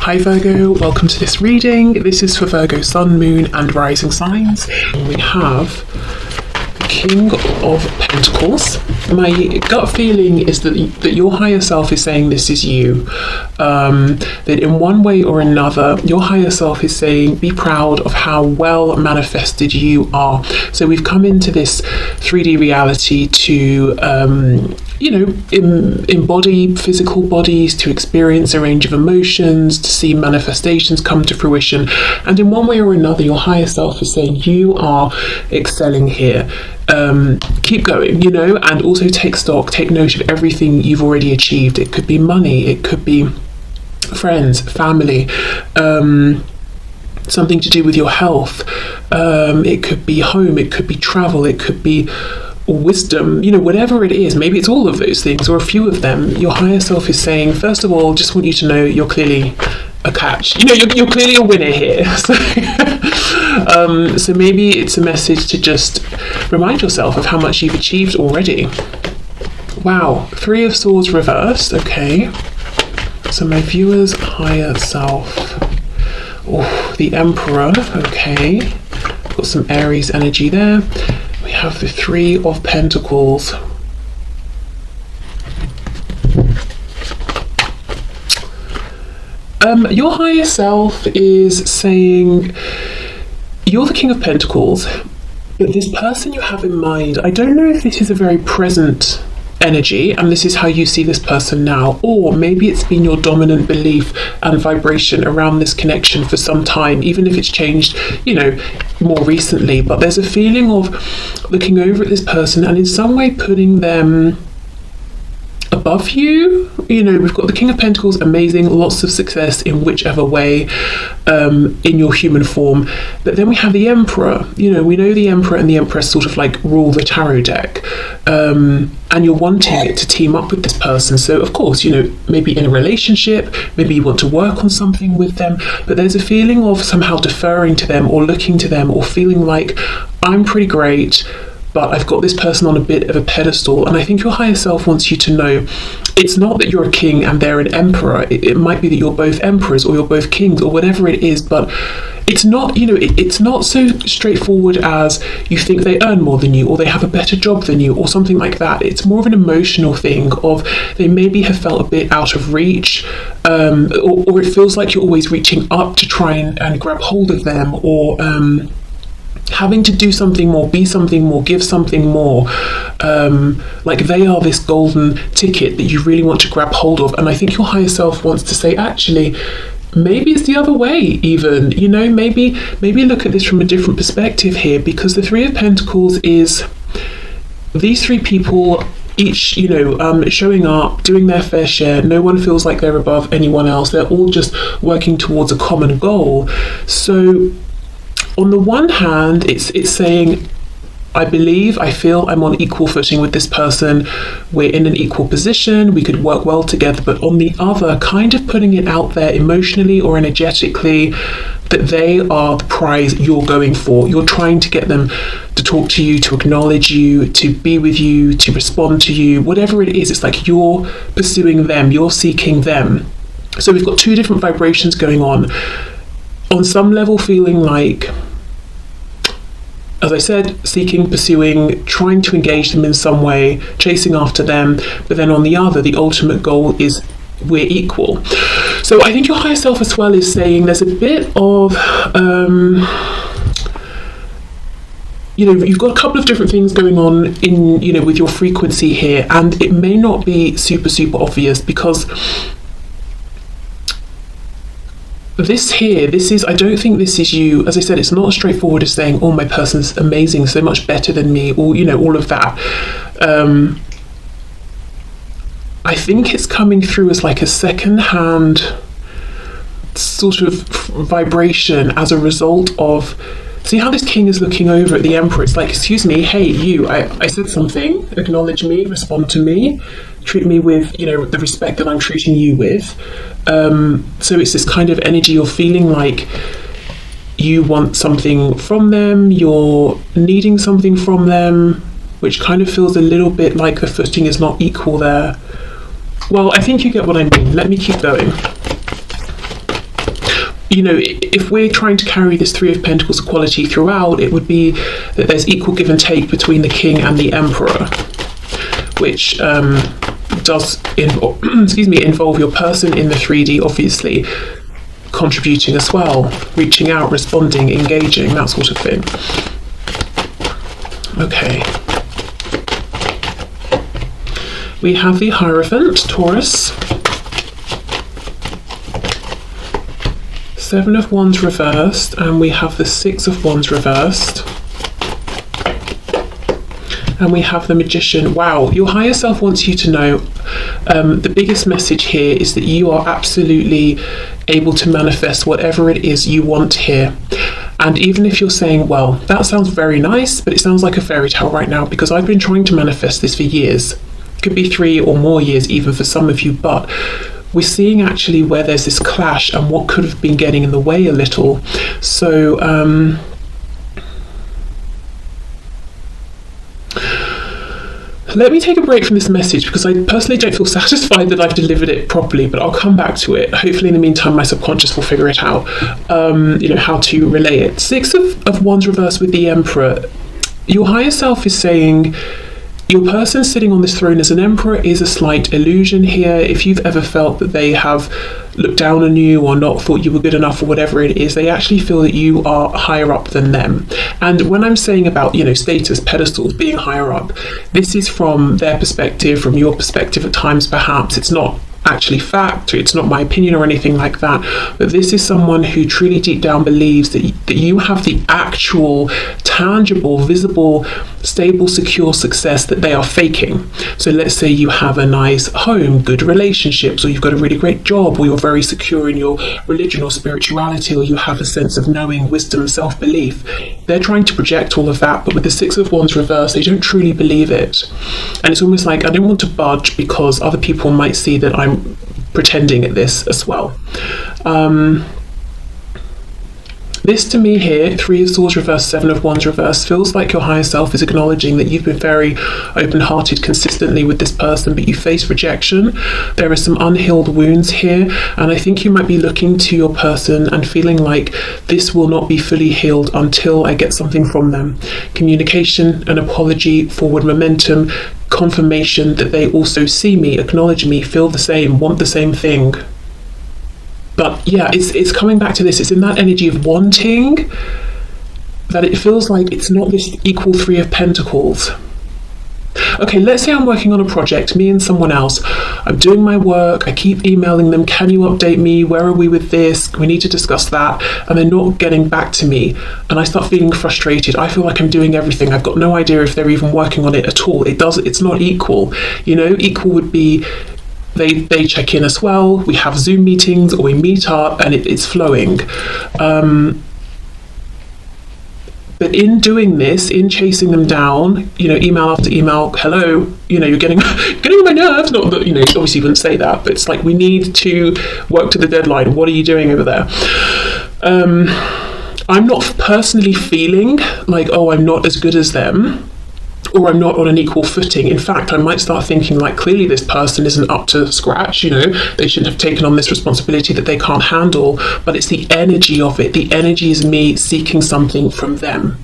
Hi Virgo, welcome to this reading. This is for Virgo Sun, Moon and Rising signs. We have the King of Pentacles. My gut feeling is that your higher self is saying this is you. That in one way or another, your higher self is saying be proud of how well manifested you are. So we've come into this 3D reality to embody physical bodies, to experience a range of emotions, to see manifestations come to fruition. And in one way or another, your higher self is saying you are excelling here. Keep going, and also take stock, take note of everything you've already achieved. It could be money, it could be friends, family, something to do with your health. It could be home, it could be travel, it could be wisdom, whatever it is. Maybe it's all of those things or a few of them. Your higher self is saying, first of all, just want you to know you're clearly a catch. You're clearly a winner here. So maybe it's a message to just remind yourself of how much you've achieved already. Wow, 3 of Swords reversed. Okay, so my viewer's higher self. Oh, the Emperor. Okay, got some Aries energy there. We have the 3 of Pentacles. Your higher self is saying you're the King of Pentacles, but this person you have in mind, I don't know if this is a very present energy and this is how you see this person now, or maybe it's been your dominant belief and vibration around this connection for some time, even if it's changed more recently. But there's a feeling of looking over at this person and in some way putting them above you. We've got the King of Pentacles, amazing, lots of success in whichever way, in your human form. But then we have the Emperor. We know the Emperor and the Empress sort of like rule the tarot deck, and you're wanting it to team up with this person. So of course, maybe in a relationship, maybe you want to work on something with them, but there's a feeling of somehow deferring to them or looking to them or feeling like I'm pretty great, but I've got this person on a bit of a pedestal. And I think your higher self wants you to know it's not that you're a king and they're an emperor. It might be that you're both emperors or you're both kings or whatever it is, but it's not, it's not so straightforward as you think they earn more than you or they have a better job than you or something like that. It's more of an emotional thing of they maybe have felt a bit out of reach, or it feels like you're always reaching up to try and grab hold of them, or having to do something more, be something more, give something more, like they are this golden ticket that you really want to grab hold of. And I think your higher self wants to say, actually, maybe it's the other way even, maybe look at this from a different perspective here, because the 3 of Pentacles is these 3 people each, showing up, doing their fair share. No one feels like they're above anyone else. They're all just working towards a common goal. So on the one hand, it's saying, I feel I'm on equal footing with this person. We're in an equal position. We could work well together. But on the other, kind of putting it out there emotionally or energetically that they are the prize you're going for. You're trying to get them to talk to you, to acknowledge you, to be with you, to respond to you, whatever it is. It's like you're pursuing them, you're seeking them. So we've got 2 different vibrations going on. On some level, feeling like, as I said, seeking, pursuing, trying to engage them in some way, chasing after them. But then on the other, the ultimate goal is we're equal. So I think your higher self as well is saying there's a bit of, you've got a couple of different things going on in, with your frequency here. And it may not be super, super obvious because I don't think this is you. As I said, it's not as straightforward as saying, oh, my person's amazing, so much better than me, or, all of that. I think it's coming through as like a second-hand sort of vibration as a result of, see how this king is looking over at the Emperor. It's like, excuse me, hey, you, I said something, acknowledge me, respond to me, treat me with, the respect that I'm treating you with. So it's this kind of energy, you're feeling like you want something from them, you're needing something from them, which kind of feels a little bit like the footing is not equal there. Well, I think you get what I mean. Let me keep going. you know, if we're trying to carry this Three of Pentacles quality throughout, it would be that there's equal give and take between the King and the Emperor, which does involve your person in the 3D, obviously, contributing as well, reaching out, responding, engaging, that sort of thing. Okay. We have the Hierophant, Taurus. Seven of Wands reversed, and we have the Six of Wands reversed. And we have the Magician. Wow, your higher self wants you to know, the biggest message here is that you are absolutely able to manifest whatever it is you want here. And even if you're saying, well, that sounds very nice, but it sounds like a fairy tale right now, because I've been trying to manifest this for years. It could be 3 or more years even for some of you, but we're seeing actually where there's this clash and what could have been getting in the way a little. So let me take a break from this message, because I personally don't feel satisfied that I've delivered it properly, but I'll come back to it. Hopefully in the meantime my subconscious will figure it out, you know, how to relay it. Six of Wands reversed with the Emperor. Your higher self is saying your person sitting on this throne as an emperor is a slight illusion here. If you've ever felt that they have looked down on you or not thought you were good enough or whatever it is, they actually feel that you are higher up than them. And when I'm saying about, you know, status, pedestals, being higher up, this is from their perspective, from your perspective at times perhaps. It's not actually fact, it's not my opinion or anything like that, but this is someone who truly deep down believes that you have the actual, tangible, visible, stable, secure success that they are faking. So let's say you have a nice home, good relationships, or you've got a really great job, or you're very secure in your religion or spirituality, or you have a sense of knowing, wisdom, self-belief. They're trying to project all of that, but with the Six of Wands reversed, they don't truly believe it. And it's almost like, I don't want to budge because other people might see that I'm pretending at this as well. This to me here, Three of Swords reversed, Seven of Wands reversed, feels like your higher self is acknowledging that you've been very open-hearted consistently with this person, but you face rejection. There are some unhealed wounds here, and I think you might be looking to your person and feeling like this will not be fully healed until I get something from them. Communication, an apology, forward momentum, confirmation that they also see me, acknowledge me, feel the same, want the same thing. But yeah, it's coming back to this. It's in that energy of wanting that it feels like it's not this equal Three of Pentacles. Okay, let's say I'm working on a project, me and someone else. I'm doing my work, I keep emailing them, can you update me? Where are we with this? We need to discuss that. And they're not getting back to me. And I start feeling frustrated. I feel like I'm doing everything. I've got no idea if they're even working on it at all. It's not equal. You know, equal would be they check in as well, we have Zoom meetings or we meet up and it's flowing. But in doing this, in chasing them down, you know, email after email, hello, you know, you're getting on my nerves. Not that, you know, obviously you wouldn't say that, but it's like, we need to work to the deadline. What are you doing over there? I'm not personally feeling like, oh, I'm not as good as them, or I'm not on an equal footing. In fact, I might start thinking like, clearly this person isn't up to scratch, you know, they shouldn't have taken on this responsibility that they can't handle. But it's the energy of it. The energy is me seeking something from them.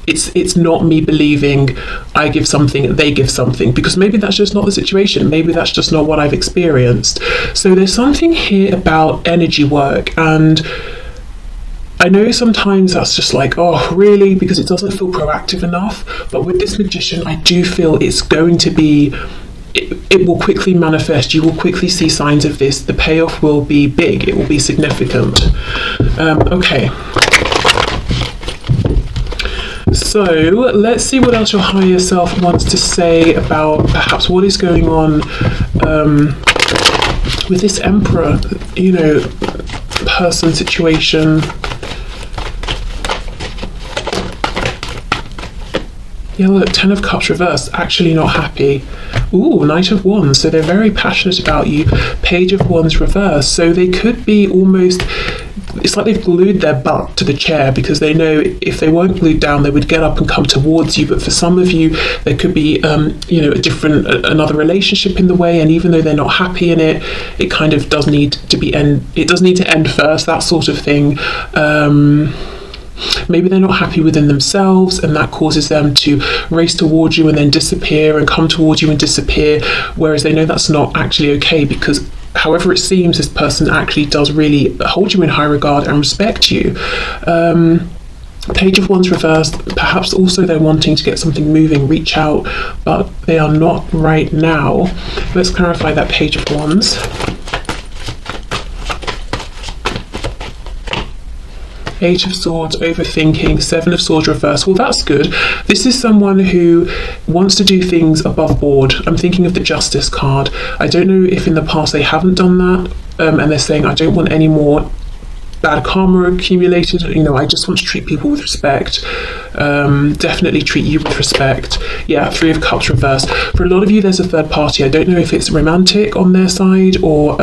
It's not me believing I give something, they give something, because maybe that's just not the situation. Maybe that's just not what I've experienced. So there's something here about energy work, and I know sometimes that's just like, oh, really? Because it doesn't feel proactive enough. But with this Magician, I do feel it's going to be, it will quickly manifest. You will quickly see signs of this. The payoff will be big. It will be significant. Okay. So let's see what else your higher self wants to say about perhaps what is going on with this Emperor, you know, person situation. Yeah, look, Ten of Cups reversed, actually not happy. Ooh, Knight of Wands, so they're very passionate about you. Page of Wands reversed, so they could be almost, it's like they've glued their butt to the chair, because they know if they weren't glued down, they would get up and come towards you. But for some of you, there could be, another relationship in the way, and even though they're not happy in it, it kind of does need to end first, that sort of thing. Maybe they're not happy within themselves, and that causes them to race towards you and then disappear, and come towards you and disappear, whereas they know that's not actually okay, because however it seems, this person actually does really hold you in high regard and respect you. Page of Wands reversed, perhaps also they're wanting to get something moving, reach out, but they are not right now. Let's clarify that Page of Wands. Eight of Swords, overthinking, Seven of Swords reverse. Well, that's good. This is someone who wants to do things above board. I'm thinking of the Justice card. I don't know if in the past they haven't done that, and they're saying, I don't want any more bad karma accumulated. I just want to treat people with respect. Definitely treat you with respect. Yeah, Three of Cups reversed. For a lot of you, there's a third party. I don't know if it's romantic on their side or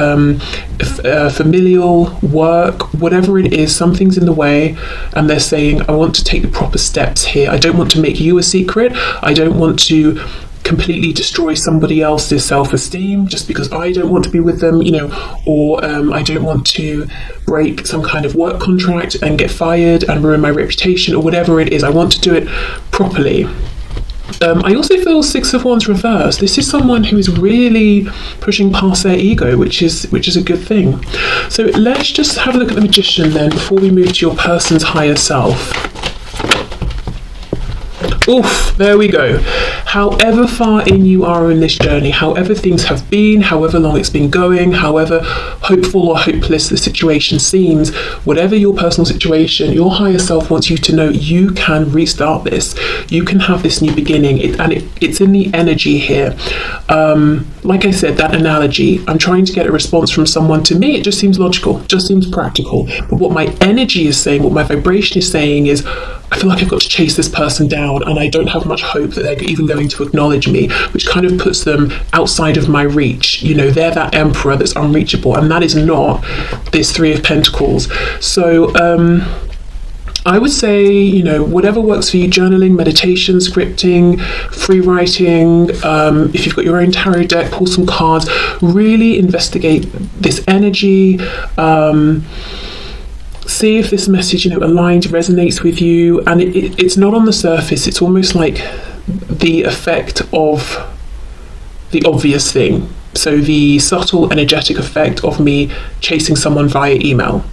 familial, work, whatever it is. Something's in the way, and they're saying, I want to take the proper steps here. I don't want to make you a secret. I don't want to completely destroy somebody else's self-esteem just because I don't want to be with them, or I don't want to break some kind of work contract and get fired and ruin my reputation, or whatever it is. I want to do it properly. I also feel Six of Wands reversed. This is someone who is really pushing past their ego, which is a good thing. So let's just have a look at the Magician then before we move to your person's higher self. Oof, there we go. However far in you are in this journey, however things have been, however long it's been going, however hopeful or hopeless the situation seems, whatever your personal situation, your higher self wants you to know you can restart this. You can have this new beginning, it's in the energy here. Like I said, that analogy, I'm trying to get a response from someone. To me, it just seems logical, just seems practical. But what my energy is saying, what my vibration is saying is, I feel like I've got to chase this person down, and I don't have much hope that they're even going to acknowledge me, which kind of puts them outside of my reach. They're that emperor that's unreachable, and that is not this Three of Pentacles. So I would say, whatever works for you, journaling, meditation, scripting, free writing, if you've got your own tarot deck, pull some cards, really investigate this energy, see if this message, aligned, resonates with you. And it's not on the surface, it's almost like the effect of the obvious thing. So the subtle energetic effect of me chasing someone via email.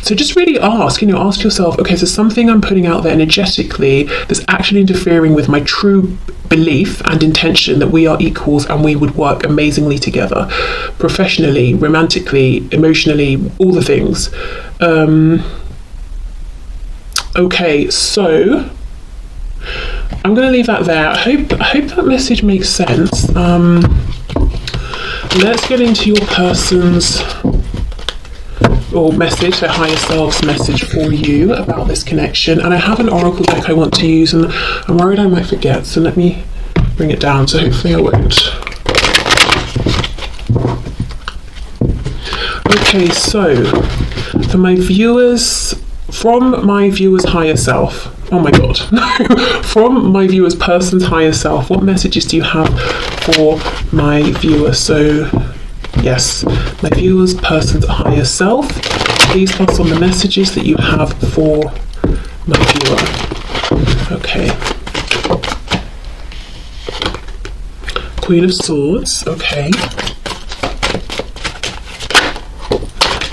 So just really ask yourself, okay, so something I'm putting out there energetically that's actually interfering with my true belief and intention that we are equals and we would work amazingly together, professionally, romantically, emotionally, all the things. Okay, so I'm going to leave that there. I hope that message makes sense. Let's get into your person's message, their higher self's message for you about this connection. And I have an oracle deck I want to use, and I'm worried I might forget, so let me bring it down, so hopefully I won't. Okay, so for my viewers, from my viewer's higher self, oh my god, from my viewer's person's higher self, what messages do you have for my viewer? So yes, my viewer's person's higher self, please pass on the messages that you have for my viewer. Okay. Queen of Swords, okay.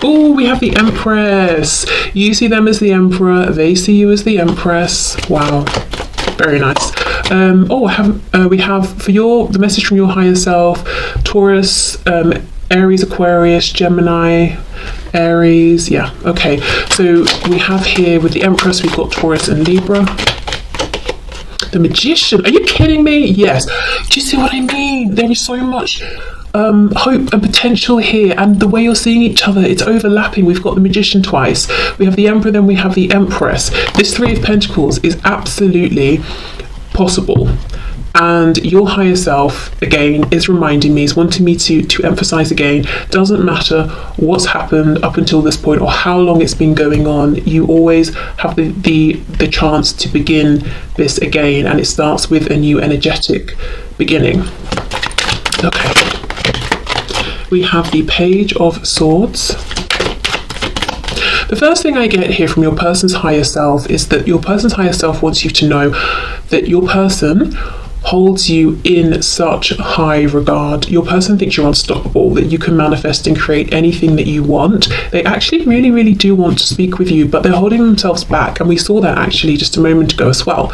Oh, we have the Empress. You see them as the Emperor, they see you as the Empress. Wow, very nice. We have for the message from your higher self, Taurus, Aries, Aquarius, Gemini, Aries. Yeah, okay. So we have here with the Empress, we've got Taurus and Libra. The Magician, are you kidding me? Yes. Do you see what I mean? There is so much hope and potential here, and the way you're seeing each other, it's overlapping. We've got the Magician twice, we have the Emperor, then we have the Empress. This Three of Pentacles is absolutely possible, And your higher self, again, is reminding me, is wanting me to emphasize again, doesn't matter what's happened up until this point or how long it's been going on, you always have the chance to begin this again, and it starts with a new energetic beginning. Okay. We have the Page of Swords. The first thing I get here from your person's higher self is that your person's higher self wants you to know that your person holds you in such high regard. Your person thinks you're unstoppable, that you can manifest and create anything that you want. They actually really, really do want to speak with you, but they're holding themselves back. And we saw that actually just a moment ago as well.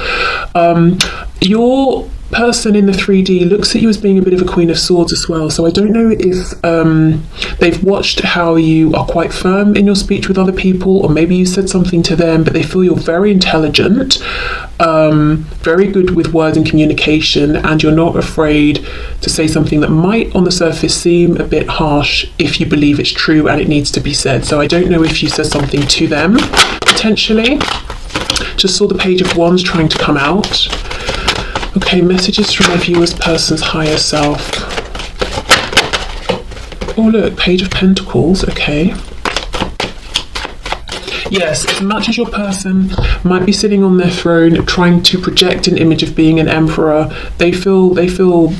Your person in the 3D looks at you as being a bit of a Queen of Swords as well. So I don't know if they've watched how you are quite firm in your speech with other people, or maybe you said something to them, but they feel you're very intelligent, very good with words and communication, and you're not afraid to say something that might on the surface seem a bit harsh if you believe it's true and it needs to be said. So I don't know if you said something to them, potentially. Just saw the Page of Wands trying to come out. Okay, messages from my viewer's person's higher self. Oh look, Page of Pentacles, okay. Yes, as much as your person might be sitting on their throne trying to project an image of being an emperor, they feel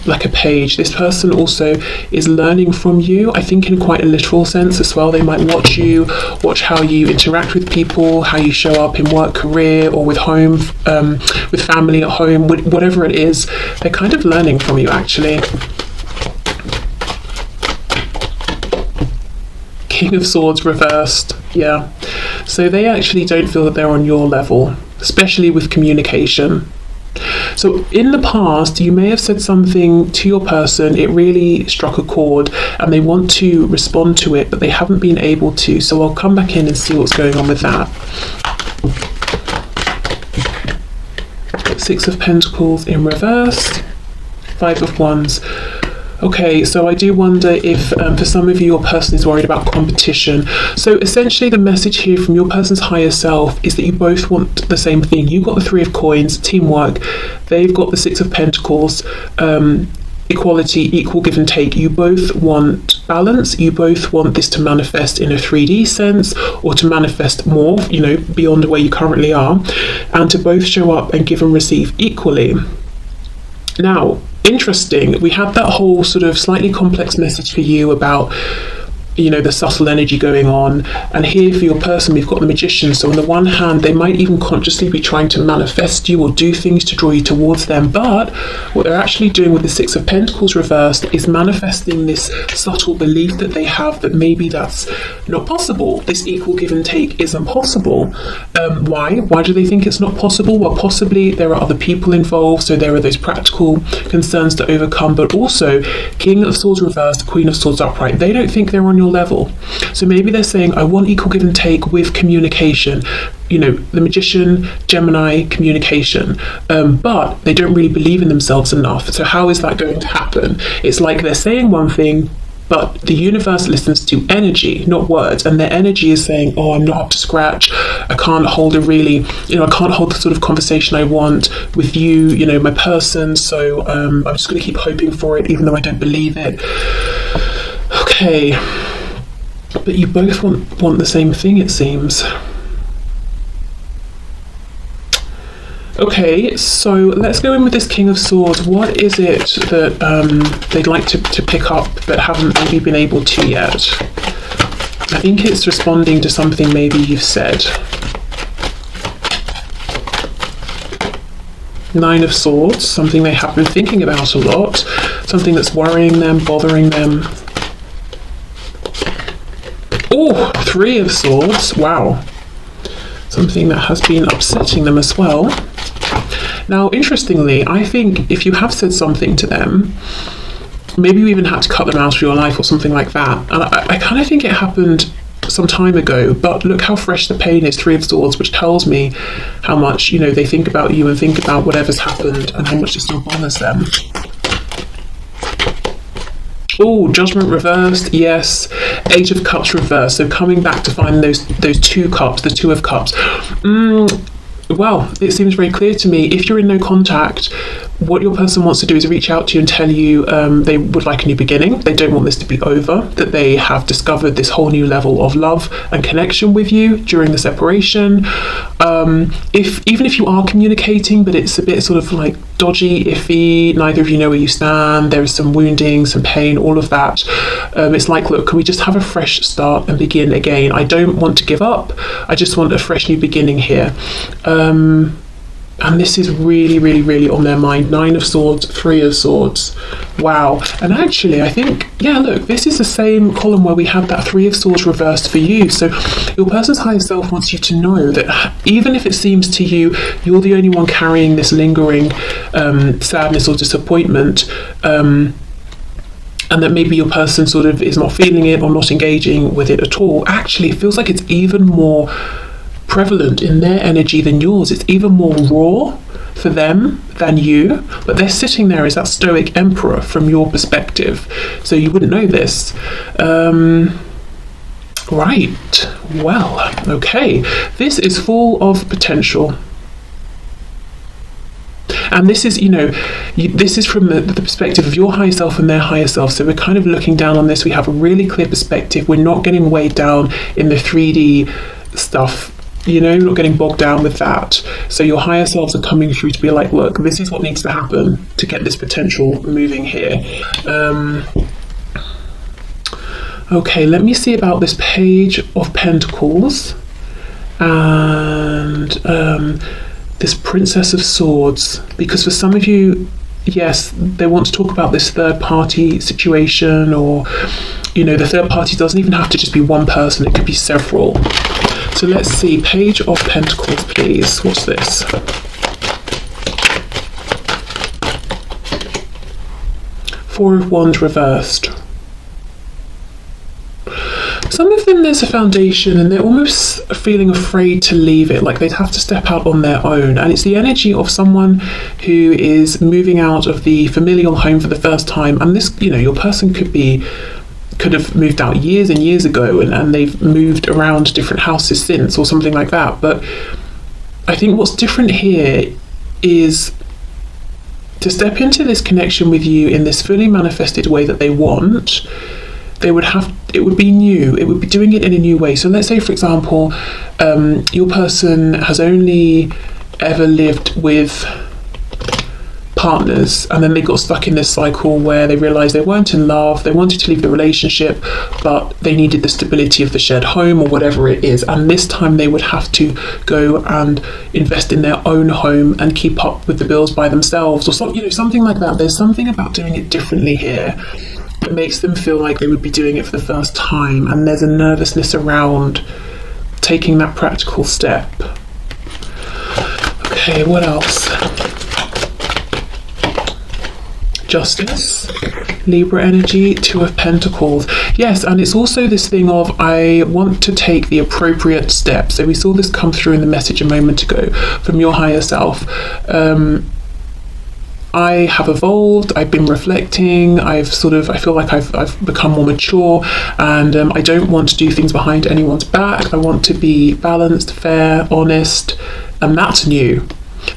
like a page. This person also is learning from you, I think in quite a literal sense as well. They might watch you, watch how you interact with people, how you show up in work, career, or with home, with family at home, whatever it is. They're kind of learning from you actually. King of Swords reversed, yeah. So they actually don't feel that they're on your level, especially with communication. So in the past, you may have said something to your person, it really struck a chord, and they want to respond to it, but they haven't been able to. So I'll come back in and see what's going on with that. Six of Pentacles in reverse, Five of Wands. Okay, so I do wonder if for some of you, your person is worried about competition. So essentially the message here from your person's higher self is that you both want the same thing. You've got the Three of Coins, teamwork. They've got the Six of Pentacles, equality, equal give and take. You both want balance. You both want this to manifest in a 3D sense, or to manifest more, you know, beyond where you currently are, and to both show up and give and receive equally. Now, interesting, we had that whole sort of slightly complex message for you about, you know, the subtle energy going on, and here for your person we've got the Magician. So on the one hand, they might even consciously be trying to manifest you or do things to draw you towards them, but what they're actually doing with the Six of Pentacles reversed is manifesting this subtle belief that they have that maybe that's not possible. This equal give and take isn't possible. Why do they think it's not possible? Well, possibly there are other people involved, so there are those practical concerns to overcome, but also King of Swords reversed, Queen of Swords upright. They don't think they're on your level. So maybe they're saying, I want equal give and take with communication. You know, the Magician, Gemini, communication. But they don't really believe in themselves enough. So how is that going to happen? It's like they're saying one thing, but the universe listens to energy, not words, and their energy is saying, oh, I'm not up to scratch, I can't hold I can't hold the sort of conversation I want with you, you know, my person, so I'm just going to keep hoping for it, even though I don't believe it. Okay, but you both want the same thing, it seems. Okay, so let's go in with this King of Swords. What is it that they'd like to pick up but haven't maybe been able to yet? I think it's responding to something maybe you've said. Nine of Swords, something they have been thinking about a lot, something that's worrying them, bothering them. Oh, Three of Swords, wow. Something that has been upsetting them as well. Now, interestingly, I think if you have said something to them, maybe you even had to cut them out of your life or something like that. And I kind of think it happened some time ago, but look how fresh the pain is, Three of Swords, which tells me how much, you know, they think about you and think about whatever's happened and how much it still bothers them. Oh, Judgment reversed, yes. Eight of Cups reversed, so coming back to find those two cups, the Two of Cups. Well, it seems very clear to me, if you're in no contact what your person wants to do is reach out to you and tell you they would like a new beginning. They don't want this to be over, that they have discovered this whole new level of love and connection with you during the separation. Even if you are communicating, but it's a bit sort of like dodgy, iffy, neither of you know where you stand, there is some wounding, some pain, all of that. It's like, look, can we just have a fresh start and begin again? I don't want to give up. I just want a fresh new beginning here. And this is really, really, really on their mind. 9 of Swords, 3 of Swords. Wow. And actually, I think, yeah, look, this is the same column where we had that 3 of Swords reversed for you. So your person's higher self wants you to know that even if it seems to you you're the only one carrying this lingering sadness or disappointment, and that maybe your person sort of is not feeling it or not engaging with it at all, actually it feels like it's even more prevalent in their energy than yours. It's even more raw for them than you, but they're sitting there as that stoic emperor from your perspective, so you wouldn't know this. Right, well, okay, this is full of potential. And this is, this is from the perspective of your higher self and their higher self. So we're kind of looking down on this. We have a really clear perspective. We're not getting weighed down in the 3D stuff, not getting bogged down with that. So your higher selves are coming through to be like, look, this is what needs to happen to get this potential moving here. Okay, let me see about this Page of Pentacles and this Princess of Swords, because for some of you, yes, they want to talk about this third party situation, or the third party doesn't even have to just be one person, it could be several. So let's see, Page of Pentacles, please. What's this? Four of Wands reversed. Some of them, there's a foundation and they're almost feeling afraid to leave it, like they'd have to step out on their own. And it's the energy of someone who is moving out of the familial home for the first time. And this, your person could have moved out years and years ago, and they've moved around different houses since, or something like that. But I think what's different here is to step into this connection with you in this fully manifested way that they want. It would be new, it would be doing it in a new way. So let's say, for example, your person has only ever lived with partners, and then they got stuck in this cycle where they realized they weren't in love, they wanted to leave the relationship, but they needed the stability of the shared home or whatever it is, and this time they would have to go and invest in their own home and keep up with the bills by themselves, or something like that. There's something about doing it differently here that makes them feel like they would be doing it for the first time, and there's a nervousness around taking that practical step. Okay, what else? Justice, Libra energy, 2 of Pentacles. Yes, and it's also this thing of, I want to take the appropriate steps. So we saw this come through in the message a moment ago from your higher self. I have evolved, I've been reflecting, I feel like I've become more mature, and I don't want to do things behind anyone's back. I want to be balanced, fair, honest, and that's new.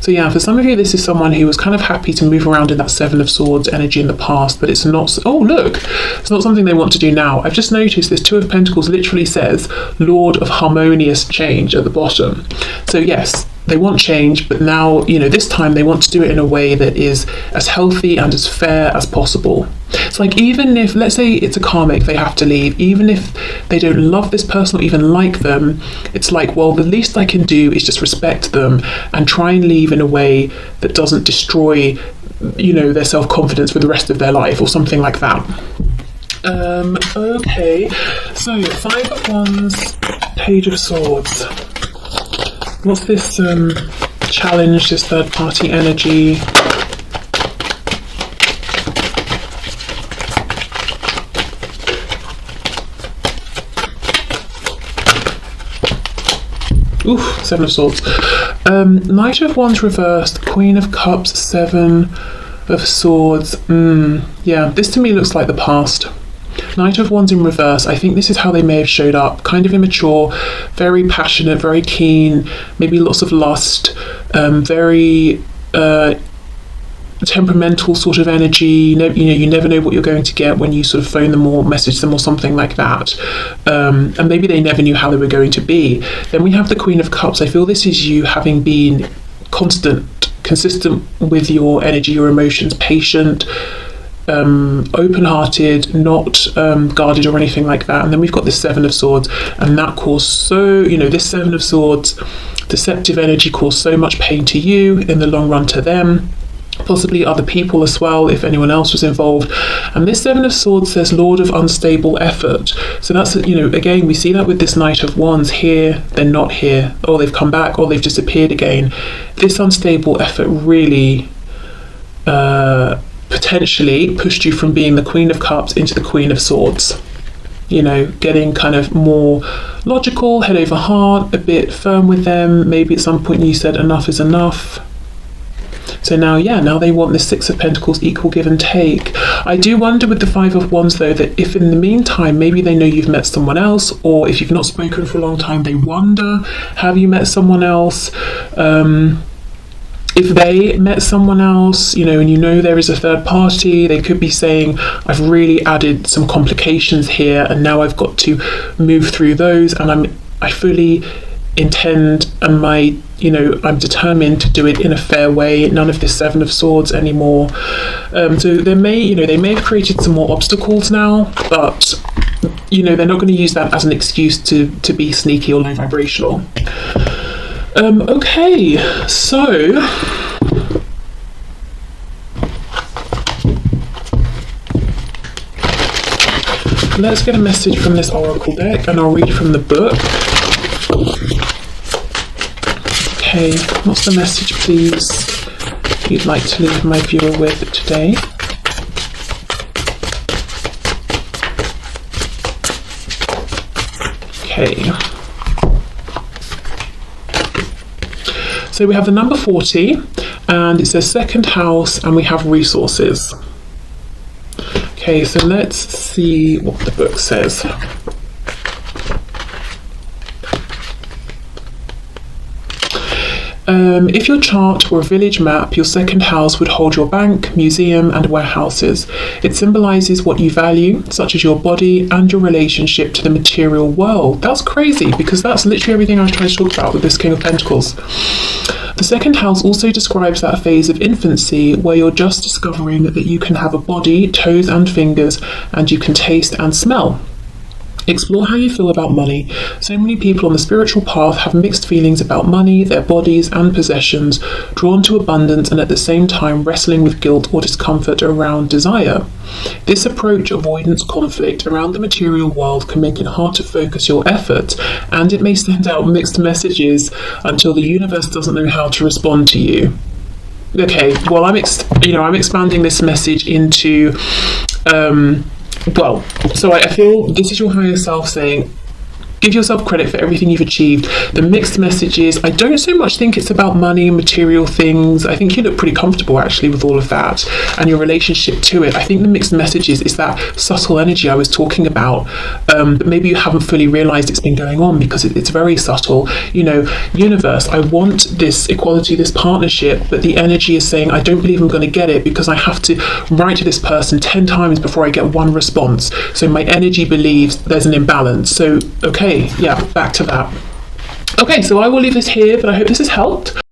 So yeah, for some of you, this is someone who was kind of happy to move around in that 7 of Swords energy in the past, but it's not, oh look, it's not something they want to do now. I've just noticed this 2 of Pentacles literally says Lord of Harmonious Change at the bottom. So yes, they want change, but now, this time they want to do it in a way that is as healthy and as fair as possible. It's like, even if, let's say it's a karmic, they have to leave, even if they don't love this person or even like them, it's like, well, the least I can do is just respect them and try and leave in a way that doesn't destroy, their self-confidence for the rest of their life, or something like that. Okay, so 5 of Wands, Page of Swords. What's this challenge, this third party energy? Oof, 7 of Swords. Knight of Wands reversed, Queen of Cups, 7 of Swords. Yeah, this to me looks like the past. Knight of Wands in reverse, I think this is how they may have showed up. Kind of immature, very passionate, very keen, maybe lots of lust, very temperamental sort of energy. You never know what you're going to get when you sort of phone them or message them or something like that. And maybe they never knew how they were going to be. Then we have the Queen of Cups. I feel this is you having been consistent with your energy, your emotions, patient, open-hearted, not guarded or anything like that. And then we've got the Seven of Swords, and that caused this Seven of Swords, deceptive energy, caused so much pain to you, in the long run to them, possibly other people as well, if anyone else was involved. And this Seven of Swords says Lord of unstable effort. So that's, again, we see that with this Knight of Wands. Here, they're not here, or they've come back, or they've disappeared again. This unstable effort really potentially pushed you from being the Queen of Cups into the Queen of Swords. Getting kind of more logical, head over heart, a bit firm with them. Maybe at some point you said enough is enough. So now they want the Six of Pentacles, equal give and take. I do wonder with the Five of Wands though, that if in the meantime maybe they know you've met someone else, or if you've not spoken for a long time, they wonder, have you met someone else? If they met someone else, and there is a third party, they could be saying, I've really added some complications here, and now I've got to move through those, and I fully intend, and I'm determined to do it in a fair way. None of this Seven of Swords anymore. So they may have created some more obstacles now, but they're not going to use that as an excuse to be sneaky or low vibrational. Okay, so let's get a message from this oracle deck, and I'll read from the book. Okay, what's the message, please, you'd like to leave my viewer with today? Okay. So we have the number 40, and it says second house, and we have resources. Okay, so let's see what the book says. If your chart were a village map, your second house would hold your bank, museum, and warehouses. It symbolises what you value, such as your body and your relationship to the material world. That's crazy, because that's literally everything I was trying to talk about with this King of Pentacles. The second house also describes that phase of infancy where you're just discovering that you can have a body, toes and fingers, and you can taste and smell. Explore how you feel about money. So many people on the spiritual path have mixed feelings about money, their bodies and possessions, drawn to abundance and at the same time wrestling with guilt or discomfort around desire. This approach avoidance conflict around the material world can make it hard to focus your efforts, and it may send out mixed messages until the universe doesn't know how to respond to you. Okay, well, I'm expanding this message into so I feel this is your higher self saying, give yourself credit for everything you've achieved. The mixed messages, I don't so much think it's about money and material things. I think you look pretty comfortable actually with all of that and your relationship to it. I think the mixed messages is that subtle energy I was talking about, but maybe you haven't fully realized it's been going on because it's very subtle. Universe, I want this equality, this partnership, but the energy is saying I don't believe I'm going to get it because I have to write to this person 10 times before I get one response. So my energy believes there's an imbalance. So okay, yeah, back to that. Okay, so I will leave this here, but I hope this has helped.